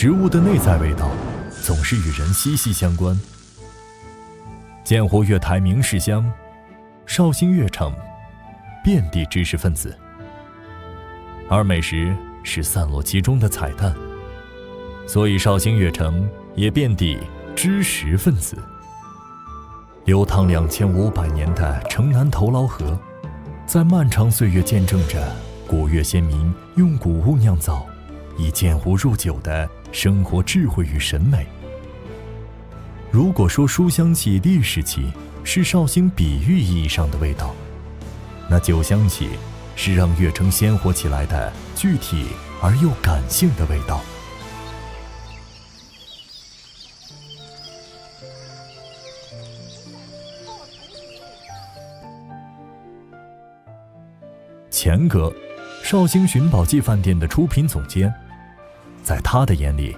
食物的内在味道总是与人息息相关。建湖月台名士乡，绍兴月城，遍地知识分子，而美食是散落其中的彩蛋，所以绍兴月城也遍地知识分子。流淌2500年的城南头劳河，在漫长岁月见证着古越先民用谷物酿造，以建壶入酒的生活智慧与审美。如果说书香气、历史气是绍兴比喻意义上的味道，那酒香气是让月城鲜活起来的具体而又感性的味道。钱哥，绍兴寻宝记饭店的出品总监，在他的眼里，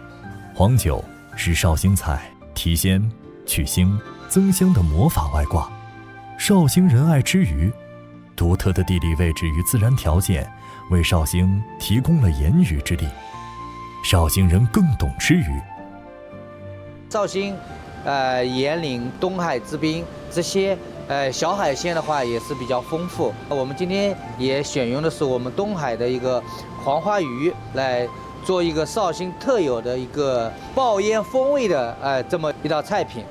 黄酒是绍兴菜提鲜、去腥、增香的魔法外挂。绍兴人爱吃鱼，独特的地理位置与自然条件为绍兴提供了盐鱼之地。绍兴人更懂吃鱼。绍兴，盐岭、东海之滨这些小海鲜的话也是比较丰富。我们今天也选用的是我们东海的一个黄花鱼来做一个绍兴特有的一个爆烟风味的这么一道菜品。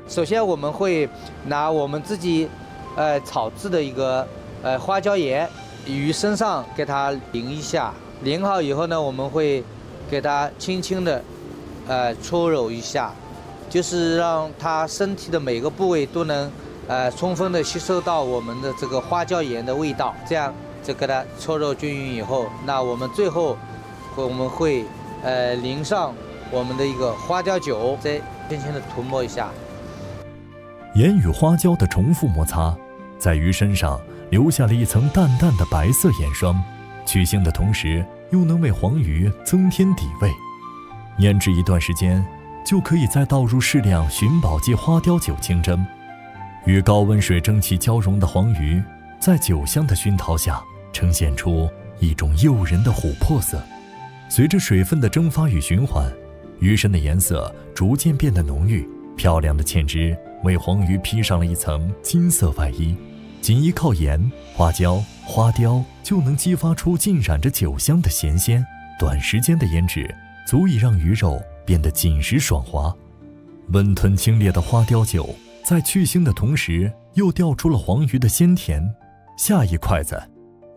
首先我们会拿我们自己炒制的一个花椒盐，鱼身上给它淋一下，淋好以后呢，我们会给它轻轻的搓揉一下，就是让它身体的每个部位都能充分的吸收到我们的这个花椒盐的味道。这样就给它搓揉均匀以后，那我们最后我们会淋上我们的一个花椒酒，再轻轻的涂抹一下。盐与花椒的重复摩擦，在鱼身上留下了一层淡淡的白色盐霜，去腥的同时又能为黄鱼增添底味。腌制一段时间，就可以再倒入适量寻宝记花雕酒清蒸。与高温水蒸气交融的黄鱼，在酒香的熏陶下，呈现出一种诱人的琥珀色。随着水分的蒸发与循环，鱼身的颜色逐渐变得浓郁，漂亮的芡汁为黄鱼披上了一层金色外衣。仅依靠盐、花椒、花雕就能激发出浸染着酒香的咸鲜。短时间的腌制足以让鱼肉变得紧实爽滑。温吞清冽的花雕酒在去腥的同时又调出了黄鱼的鲜甜。下一筷子，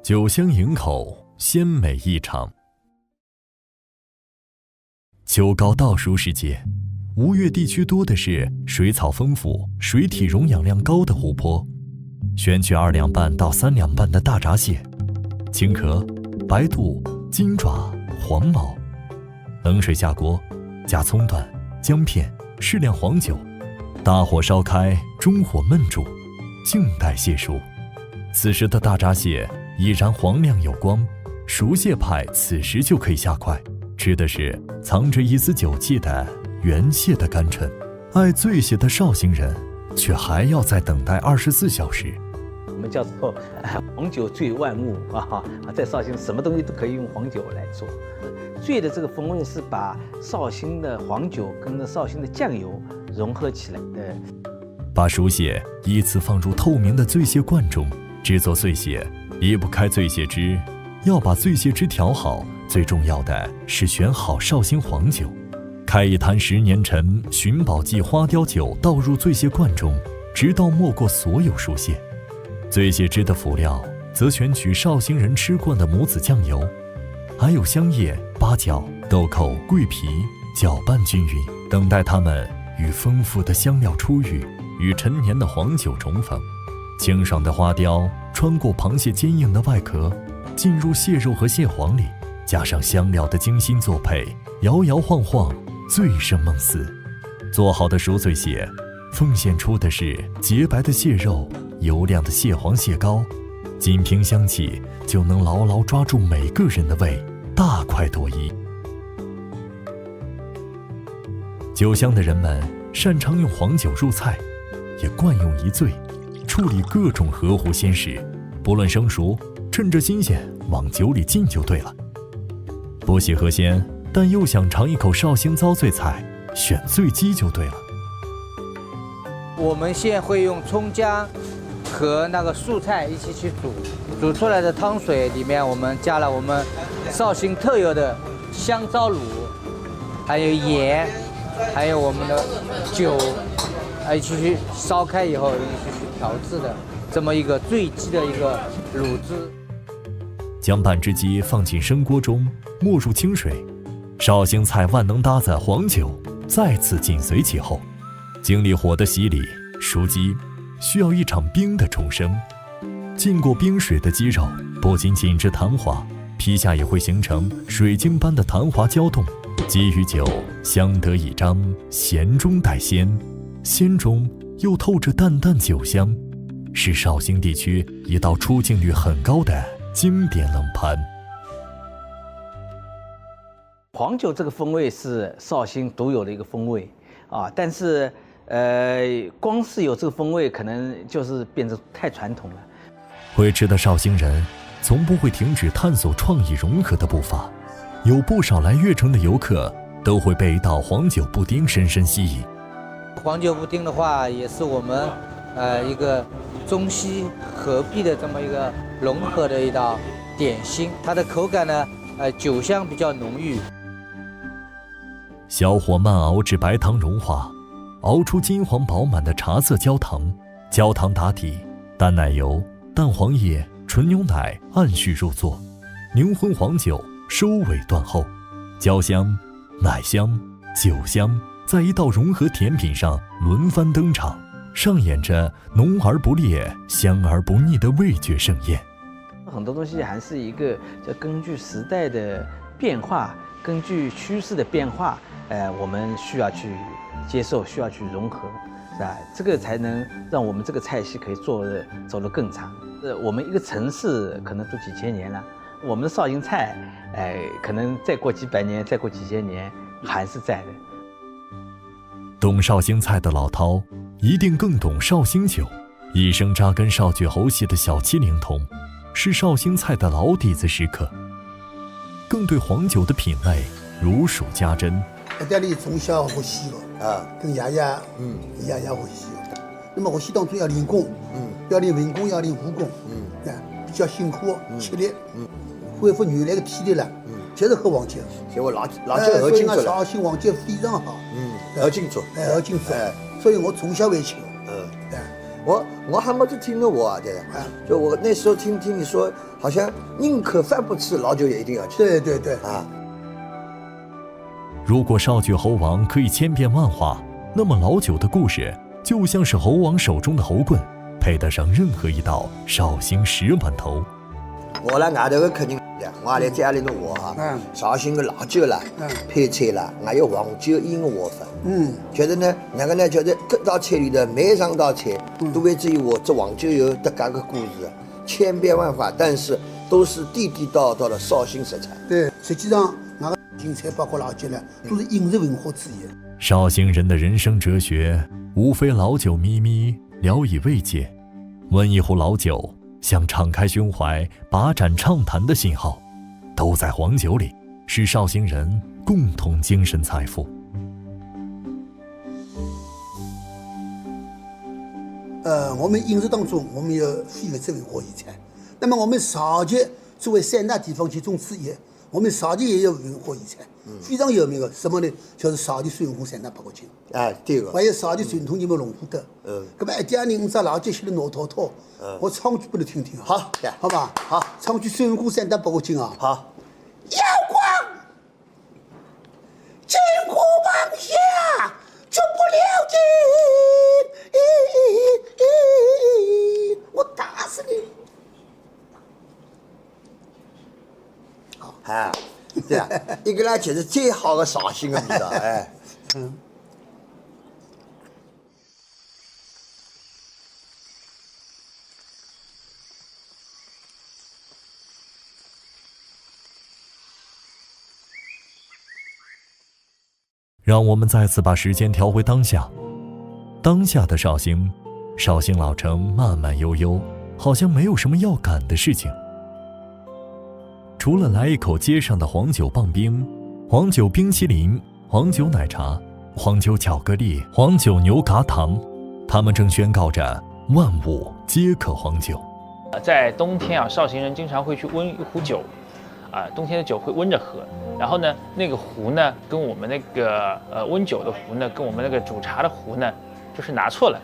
酒香迎口，鲜美异常。秋高稻熟时节，吴越地区多的是水草丰富、水体溶氧量高的湖泊。选取2两半到3两半的大闸蟹，青壳、白肚、金爪、黄毛，冷水下锅，加葱段、姜片，适量黄酒，大火烧开，中火焖煮，静待蟹熟。此时的大闸蟹已然黄亮有光，熟蟹派此时就可以下筷，吃的是藏着一丝酒气的原蟹的甘醇。爱醉蟹的绍兴人却还要再等待24小时。我们叫做黄酒醉万物啊！在绍兴什么东西都可以用黄酒来做。醉的这个风味是把绍兴的黄酒跟着绍兴的酱油融合起来的。把熟蟹依次放入透明的醉蟹罐中，制作醉蟹离不开醉蟹汁。要把醉蟹汁调好，最重要的是选好绍兴黄酒。开一坛10年陈寻宝记花雕酒倒入醉蟹罐中，直到没过所有熟蟹。醉蟹汁的辅料则选取绍兴人吃惯的母子酱油，还有香叶、八角、豆蔻、桂皮，搅拌均匀，等待它们与丰富的香料初遇，与陈年的黄酒重逢。清爽的花雕穿过螃蟹坚硬的外壳，进入蟹肉和蟹黄里，加上香料的精心作配，摇摇晃晃，醉生梦死。做好的熟醉蟹奉献出的是洁白的蟹肉、油亮的蟹黄蟹膏，仅凭香气就能牢牢抓住每个人的胃，大快朵颐。酒香的人们擅长用黄酒入菜，也惯用一醉处理各种河湖鲜食，不论生熟，趁着新鲜往酒里进就对了。不喜喝鲜，但又想尝一口绍兴糟醉菜，选醉鸡就对了。我们现会用葱姜和那个素菜一起去煮，煮出来的汤水里面我们加了我们绍兴特有的香糟卤，还有盐，还有我们的酒，一起去烧开以后一起去调制的这么一个醉鸡的一个卤汁。将半只鸡放进生锅中，没入清水，绍兴菜万能搭载黄酒再次紧随其后。经历火的洗礼，熟鸡需要一场冰的重生。浸过冰水的鸡肉不仅紧致弹滑，皮下也会形成水晶般的弹滑胶冻。鸡与酒相得益彰，咸中带鲜，鲜中又透着淡淡酒香，是绍兴地区一道出镜率很高的经典冷盘。黄酒这个风味是绍兴独有的一个风味啊，但是光是有这个风味，可能就是变得太传统了。会吃的绍兴人从不会停止探索创意融合的步伐，有不少来悦城的游客都会被一道黄酒布丁深深吸引。黄酒布丁的话，也是我们一个中西合璧的这么一个融合的一道点心，它的口感呢，酒香比较浓郁。小火慢熬至白糖融化，熬出金黄饱满的茶色焦糖，焦糖打底，淡奶油、蛋黄液、纯牛奶按序入座，凝浑黄酒收尾断后，焦香、奶香、酒香在一道融合甜品上轮番登场，上演着浓而不烈、香而不腻的味觉盛宴。很多东西还是一个就根据时代的变化，根据趋势的变化，我们需要去接受，需要去融合，是吧？这个才能让我们这个菜系可以走得更长。我们一个城市可能都几千年了，我们的绍兴菜，可能再过几百年，再过几千年还是在的。懂绍兴菜的老饕一定更懂绍兴酒，一生扎根绍举侯系的小七灵童是绍兴菜的老底子食客，更对黄酒的品类如数家珍。一代里从小学习的啊，跟爷爷学习的。那么学习当中要练功，要练文功，要练武功，比较辛苦，吃力，恢复原来的体力了，就是喝黄酒。结果老酒喝精做了。绍兴黄酒非常好，喝精做，喝精做。所以我从小会吃。我还没得听到过啊，对的。就我那时候听你说，好像宁可饭不吃，老酒也一定要吃。对啊。如果绍举侯王可以千变万化，那么老酒的故事就像是侯王手中的侯棍，配得上任何一道绍兴10碗头。我来外头的客人，我也来家里头活哈，绍兴的老酒啦，配菜啦，还有黄酒饮的活法。觉得呢，那个呢，觉得这道菜里的每上道菜都为之有这黄酒有得嘎个故事，千变万化，但是都是地地道道的绍兴食材。对，实际上那个绍兴菜包括老酒呢，都是饮食文化之一。绍兴人的人生哲学，无非老酒咪咪，聊以慰藉。温一壶老酒，像敞开胸怀、把盏畅谈的信号，都在黄酒里，是绍兴人共同精神财富。我们饮食当中，我们有非物质文化遗产。那么我们绍兴作为3大地方其中之一，我们绍兴也有文化遗产，非常有名的什么呢？就是绍兴孙悟空3打8角精。对个。还有绍兴传统节目龙虎斗。那么一家人只老节写的老滔滔，我唱句给你听听啊。好，好吧。好，唱句孙悟空3打8角精啊。好。妖光，金箍棒下就不了劲，我打死你！对啊，一个呢就是最好的绍兴的味道，让我们再次把时间调回当下，当下的绍兴，绍兴老城慢慢悠悠，好像没有什么要赶的事情。除了来一口街上的黄酒棒冰，黄酒冰淇淋、黄酒奶茶、黄酒巧克力、黄酒牛轧糖，他们正宣告着万物皆可黄酒。在冬天啊，绍兴人经常会去温一壶酒，冬天的酒会温着喝。然后呢，那个壶呢，跟我们那个温酒的壶呢，跟我们那个煮茶的壶呢，就是拿错了。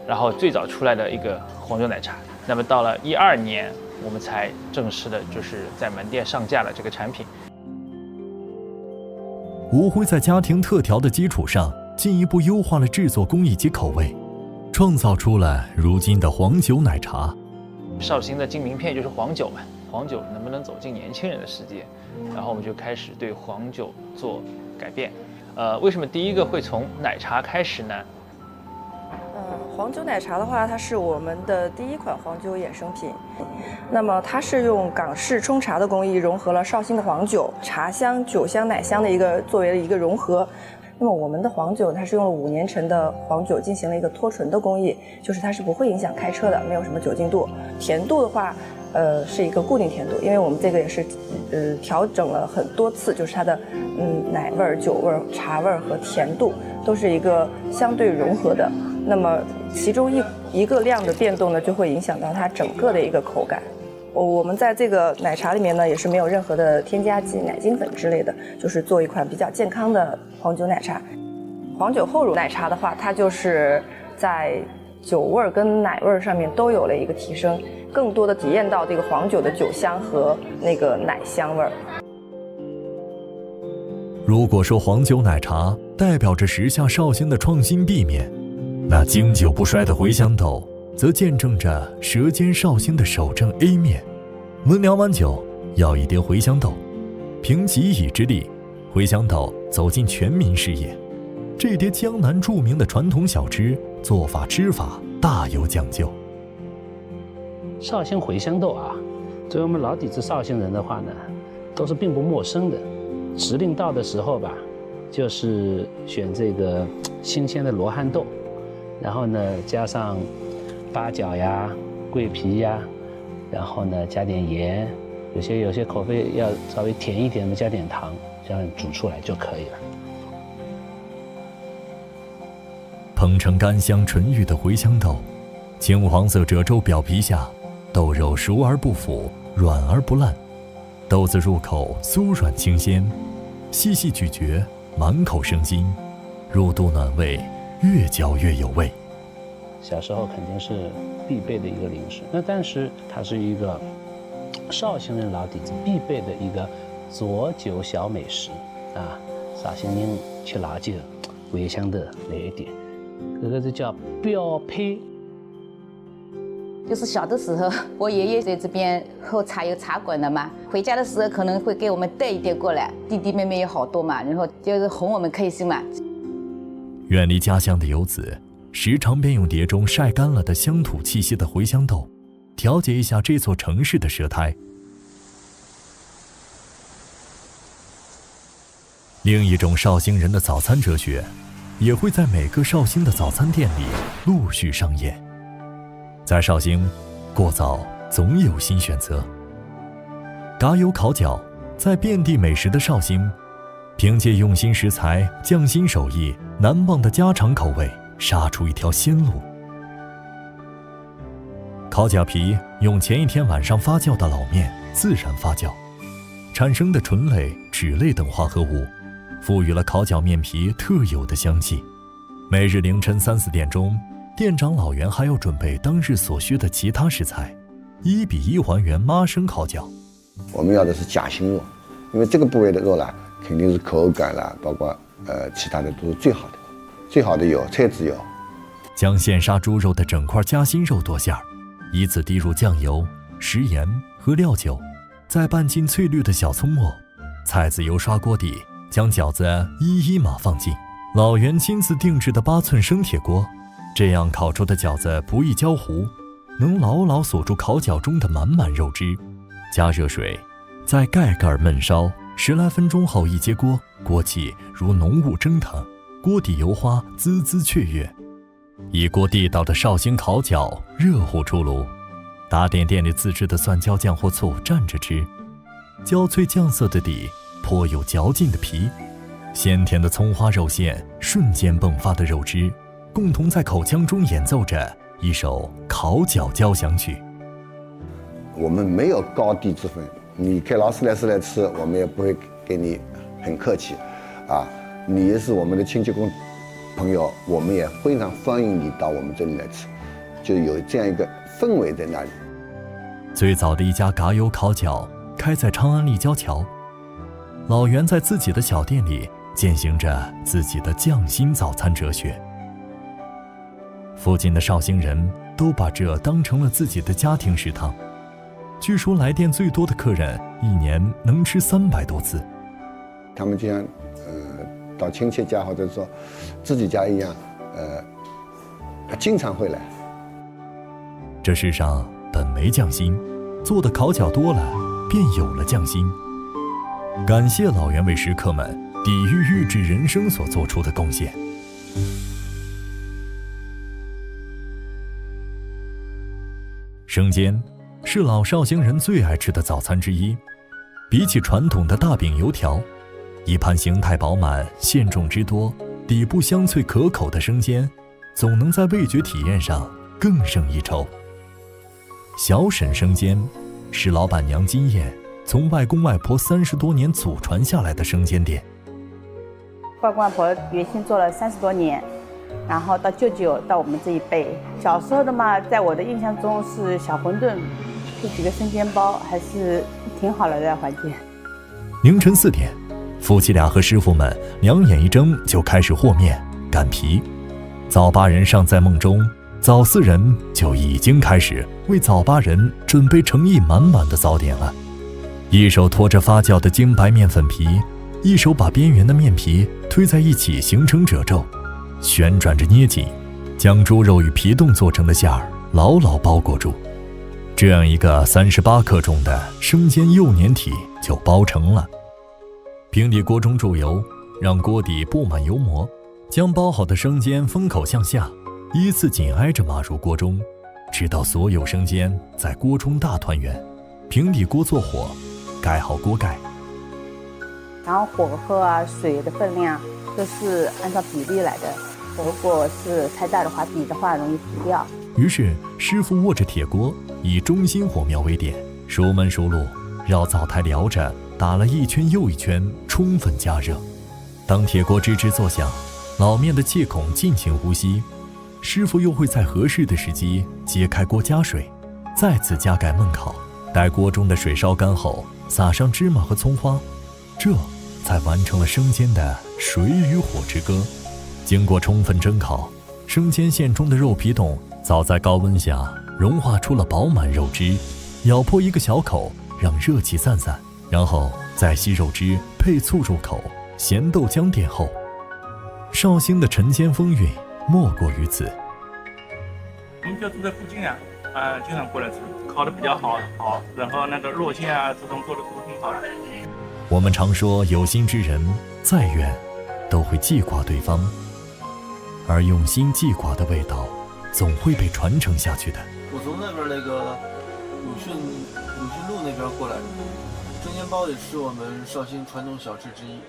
然后最早出来的一个黄酒奶茶，那么到了12年，我们才正式的就是在门店上架了这个产品。吴辉在家庭特调的基础上，进一步优化了制作工艺及口味，创造出了如今的黄酒奶茶。绍兴的金名片就是黄酒嘛，黄酒能不能走进年轻人的世界？然后我们就开始对黄酒做改变。为什么第一个会从奶茶开始呢？黄酒奶茶的话，它是我们的第一款黄酒衍生品。那么它是用港式冲茶的工艺融合了绍兴的黄酒、茶香、酒香、奶香的作为了一个融合。那么我们的黄酒它是用了5年陈的黄酒进行了一个脱醇的工艺，就是它是不会影响开车的，没有什么酒精度。甜度的话，是一个固定甜度，因为我们这个也是调整了很多次，就是它的奶味儿、酒味儿、茶味儿和甜度都是一个相对融合的。那么其中一个量的变动呢，就会影响到它整个的一个口感。我们在这个奶茶里面呢，也是没有任何的添加剂、奶精粉之类的，就是做一款比较健康的黄酒奶茶。黄酒后乳奶茶的话，它就是在酒味跟奶味上面都有了一个提升，更多的体验到这个黄酒的酒香和那个奶香味儿。如果说黄酒奶茶代表着时下绍兴的创新 B 面，那经久不衰的茴香豆则见证着舌尖绍兴的守正 A 面。温良碗酒要一碟茴香豆，凭几乙之力，茴香豆走进全民视野。这碟江南著名的传统小吃，做法吃法大有讲究。绍兴茴香豆啊，作为我们老底子绍兴人的话呢，都是并不陌生的。时令到的时候吧，就是选这个新鲜的罗汉豆，然后呢加上八角呀、桂皮呀，然后呢加点盐，有些口味要稍微甜一点的加点糖，这样煮出来就可以了。烹成甘香醇郁的茴香豆，青黄色褶皱表皮下，豆肉熟而不腐，软而不烂，豆子入口酥软清鲜，细细咀嚼，满口生津，入肚暖胃，越嚼越有味。小时候肯定是必备的一个零食，那但是它是一个绍兴人老底子必备的一个佐酒小美食啊！绍兴人吃老酒，茴香豆来一点，这个是叫标配。就是小的时候，我爷爷在这边喝茶有茶馆的嘛，回家的时候可能会给我们带一点过来，弟弟妹妹也好多嘛，然后就是哄我们开心嘛。远离家乡的游子，时常便用碟中晒干了的乡土气息的茴香豆，调节一下这座城市的舌苔。另一种绍兴人的早餐哲学，也会在每个绍兴的早餐店里陆续上演。在绍兴，过早总有新选择。嘎油烤饺，在遍地美食的绍兴，凭借用心食材、匠心手艺、难忘的家常口味，杀出一条新路。烤饺皮用前一天晚上发酵的老面自然发酵，产生的醇类、酯类等化合物，赋予了烤饺面皮特有的香气。每日凌晨3、4点钟，店长老袁还要准备当日所需的其他食材，1比1还原妈生烤饺。我们要的是夹心肉，因为这个部位的肉啦，肯定是口感啦，包括其他的都是最好的，最好的有菜籽油。将现杀猪肉的整块夹心肉剁馅儿，依次滴入酱油、食盐和料酒，再拌进翠绿的小葱末，菜籽油刷锅底，将饺子一码放进老袁亲自定制的8寸生铁锅，这样烤出的饺子不易焦糊，能牢牢锁住烤饺中的满满肉汁。加热水，再盖盖焖烧10来分钟后一揭锅，锅气如浓雾蒸腾，锅底油花滋滋雀跃。一锅地道的绍兴烤饺热乎出炉，打点店里自制的蒜椒酱或醋蘸着吃，焦脆酱色的底颇有嚼劲的皮，鲜甜的葱花肉馅，瞬间迸发的肉汁，共同在口腔中演奏着一首烤脚交响曲。我们没有高低之分，你给劳斯莱斯来吃，我们也不会给你很客气，啊，你也是我们的亲戚朋友，我们也非常欢迎你到我们这里来吃，就有这样一个氛围在那里。最早的一家嘎油烤脚开在长安立交桥，老袁在自己的小店里践行着自己的匠心早餐哲学。附近的绍兴人都把这当成了自己的家庭食堂，据说来店最多的客人一年能吃300多次。他们就像到亲戚家或者说自己家一样，经常会来。这世上本没匠心，做的烤脚多了，便有了匠心。感谢老袁为食客们抵御预制人生所做出的贡献。生煎是老绍兴人最爱吃的早餐之一，比起传统的大饼油条，一盘形态饱满、馅重之多、底部香脆可口的生煎，总能在味觉体验上更胜一筹。小沈生煎是老板娘金燕从外公外婆30多年祖传下来的生煎店。外公外婆原先做了30多年，然后到舅舅到我们这一辈，小时候的嘛，在我的印象中是小馄饨，这几个生煎包还是挺好的环境。凌晨4点，夫妻俩和师傅们两眼一睁就开始和面、擀皮。早八人尚在梦中，早4人就已经开始为早八人准备诚意满满的早点了。一手拖着发酵的精白面粉皮，一手把边缘的面皮推在一起形成褶皱，旋转着捏紧，将猪肉与皮冻做成的馅儿牢牢包裹住。这样一个38克重的生煎幼年体就包成了。平底锅中注油，让锅底布满油膜，将包好的生煎封口向下，依次紧挨着码入锅中，直到所有生煎在锅中大团圆。平底锅做火，盖好锅盖，然后火候啊、水的分量都是按照比例来的。如果是太大的话，底的话容易糊掉。于是师傅握着铁锅，以中心火苗为点，熟门熟路，绕灶台撩着打了一圈又一圈，充分加热。当铁锅吱吱作响，老面的气孔尽情呼吸，师傅又会在合适的时机揭开锅加水，再次加盖焖烤。待锅中的水烧干后，撒上芝麻和葱花，这才完成了生煎的水与火之歌。经过充分蒸烤，生煎馅中的肉皮冻早在高温下融化出了饱满肉汁，咬破一个小口，让热气散散，然后再吸肉汁，配醋入口，咸豆浆垫后。绍兴的晨煎风韵莫过于此。我们就住在附近啊，经常过来吃，烤的比较好，然后那个肉馅啊，这种做的都挺好的。我们常说有心之人再远都会记挂对方，而用心记挂的味道总会被传承下去的。我从那边那个鲁迅路那边过来的，生煎包也是我们绍兴传统小吃之一，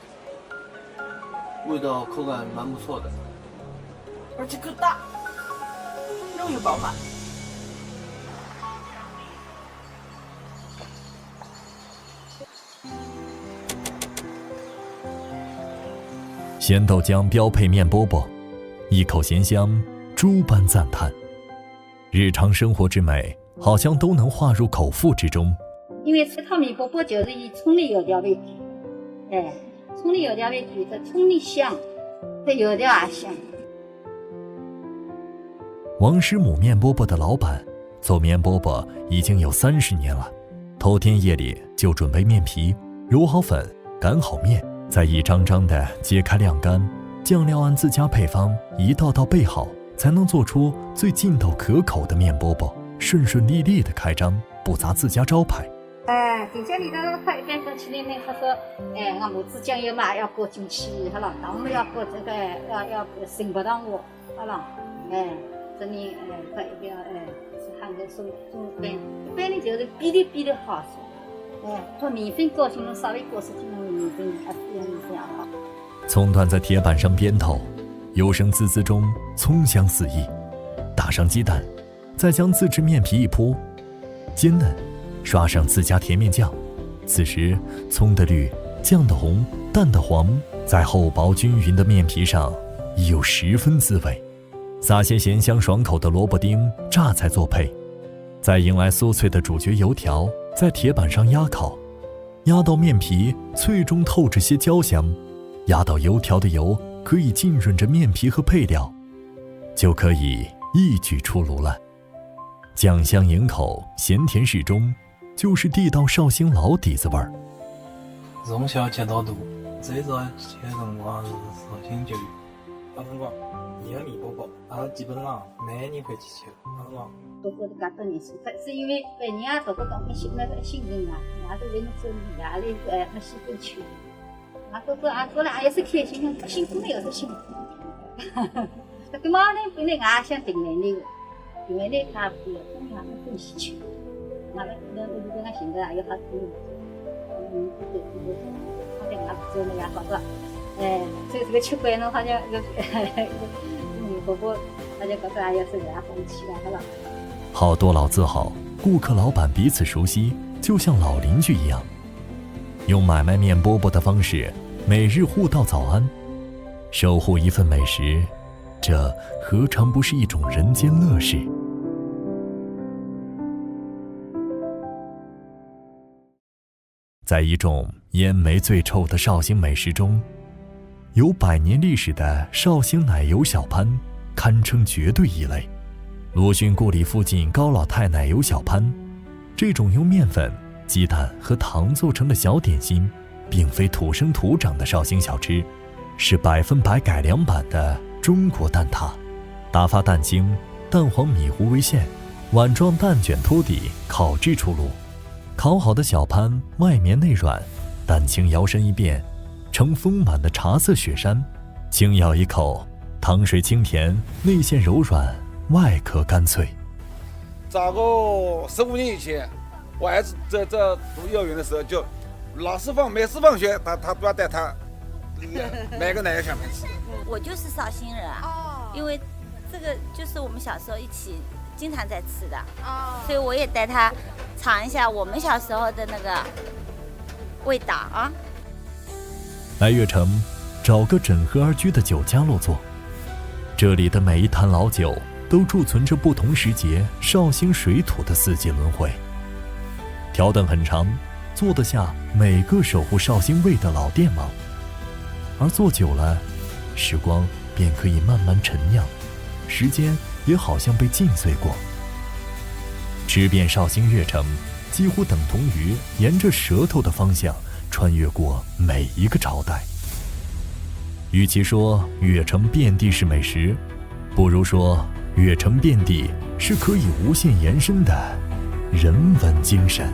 味道口感蛮不错的，而且个大，肉又饱满。咸豆浆标配面饽饽，一口咸香，诸般赞叹。日常生活之美，好像都能化入口腹之中。因为这套面饽饽就是以葱粒油条为主，葱粒油条为主，这葱粒香，这油条也香。王师母面饽饽的老板做面饽饽已经有30年了，头天夜里就准备面皮，揉好粉，擀好面，再一张张地揭开晾干，酱料按自家配方一道道备好，才能做出最劲道可口的面饽饽，顺顺利利地开张，不砸自家招牌。底下里头他一般都去那他说，我母子酱油嘛要裹进去，好了，糖嘛要裹这个要生不糖我，好了，这里他一定要是喊个中饭，一般的就是比例好说。做米粉造型，稍微过10斤的米粉，用米粉好。葱段在铁板上煸透，油声滋滋中，葱香四溢。打上鸡蛋，再将自制面皮一铺，煎嫩，刷上自家甜面酱。此时，葱的绿，酱的红，蛋的黄，在厚薄均匀的面皮上，已有10分滋味。撒些咸香爽口的萝卜丁、榨菜做配，再迎来酥脆的主角油条，在铁板上压烤，压到面皮脆中透着些焦香，压到油条的油可以浸润着面皮和配料，就可以一举出炉了。酱香迎口，咸甜适中，就是地道绍兴老底子味儿。从小吃到大，最早吃的辰光是绍兴酒鱼。那辰光伊个面包包，阿拉基本上每年会去吃。那辰光包包都介多年数，是因为人家包包讲没心那个心情啊，俺都为了做压力没喜欢吃。俺包包俺做了俺也是开心的，辛苦没有是辛苦。这个嘛呢，本来俺想订来那个，订来那他不要，中央没东西吃。俺们那俺现在也好多，对，好像俺不做那样好多。所以这个吃惯了，好像婆婆，大家觉得也是人家放弃了，是吧？好多老字号，顾客老板彼此熟悉，就像老邻居一样，用买卖面饽饽的方式，每日互道早安，守护一份美食，这何尝不是一种人间乐事？在一众烟煤最臭的绍兴美食中，有100年历史的绍兴奶油小潘堪称绝对一类。鲁迅故里附近高老太奶油小潘，这种用面粉、鸡蛋和糖做成的小点心，并非土生土长的绍兴小吃，是100%改良版的中国蛋挞。打发蛋清，蛋黄米糊为馅，碗状蛋卷托底，烤制出炉。烤好的小潘外绵内软，蛋清摇身一变呈丰满的茶色雪山，轻咬一口，糖水清甜，内馅柔软，外壳干脆。早个15年以前，我儿子在读幼儿园的时候，就每次放学他都要带他买个奶油小面吃。我就是绍兴人啊，因为这个就是我们小时候一起经常在吃的，所以我也带他尝一下我们小时候的那个味道啊。来悦城，找个枕河而居的酒家落座。这里的每一坛老酒，都贮存着不同时节绍兴水土的4季轮回。条凳很长，坐得下每个守护绍兴味的老店王。而坐久了，时光便可以慢慢陈酿，时间也好像被浸碎过。吃遍绍兴悦城，几乎等同于沿着舌头的方向穿越过每一个朝代。与其说悦城遍地是美食，不如说悦城遍地是可以无限延伸的人文精神。